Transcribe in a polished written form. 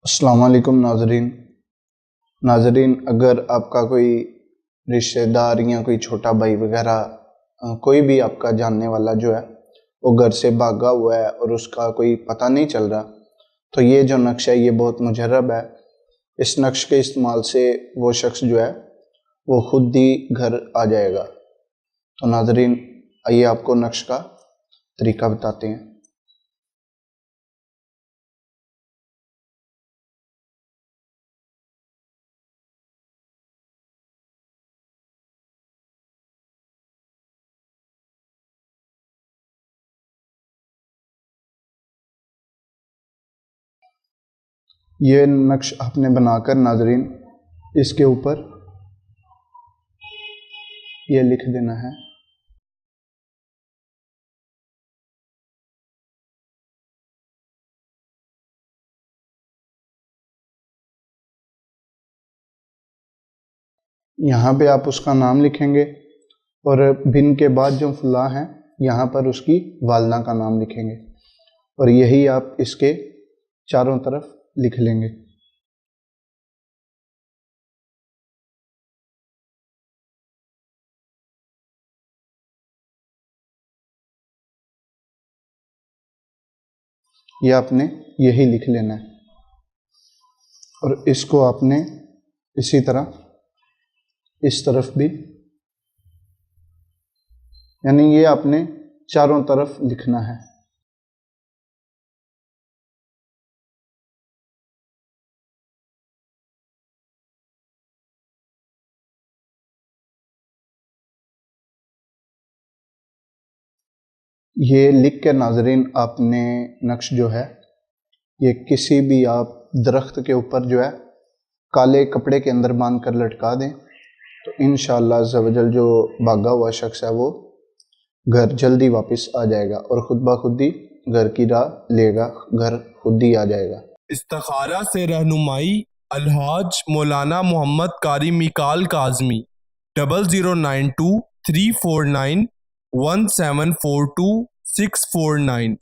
अस्सलाम वालेकुम नाजरीन, अगर आपका कोई रिश्तेदार या कोई छोटा भाई वगैरह कोई भी आपका जानने वाला जो है वो घर से भागा हुआ है और उसका कोई पता नहीं चल रहा, तो ये जो नक्श है ये बहुत मुजर्रब है। इस नक्श के इस्तेमाल से वो शख्स जो है वो खुद ही घर आ जाएगा। तो नाजरीन, आइए आपको नक्श का तरीका बताते हैं। ये नक्श आपने बनाकर नाजरीन इसके ऊपर ये लिख देना है। यहाँ पे आप उसका नाम लिखेंगे और बिन के बाद जो फुला है यहाँ पर उसकी वालदा का नाम लिखेंगे और यही आप इसके चारों तरफ लिख लेंगे। ये आपने यही लिख लेना है और इसको आपने इसी तरह इस तरफ भी, यानी ये आपने चारों तरफ लिखना है। ये लिख के नाजरीन आपने नक्श जो है ये किसी भी आप दरख्त के ऊपर जो है काले कपड़े के अंदर बांध कर लटका दें, तो इंशाअल्लाह अज़्ज़वजल जो भागा हुआ शख्स है वो घर जल्दी वापस आ जाएगा और खुद ब खुद ही घर की राह लेगा, घर खुद ही आ जाएगा। इस्तिखारा से रहनुमाई अलहाज मौलाना मोहम्मद कारी मिकाल काज़मी 0092 349 1742 649।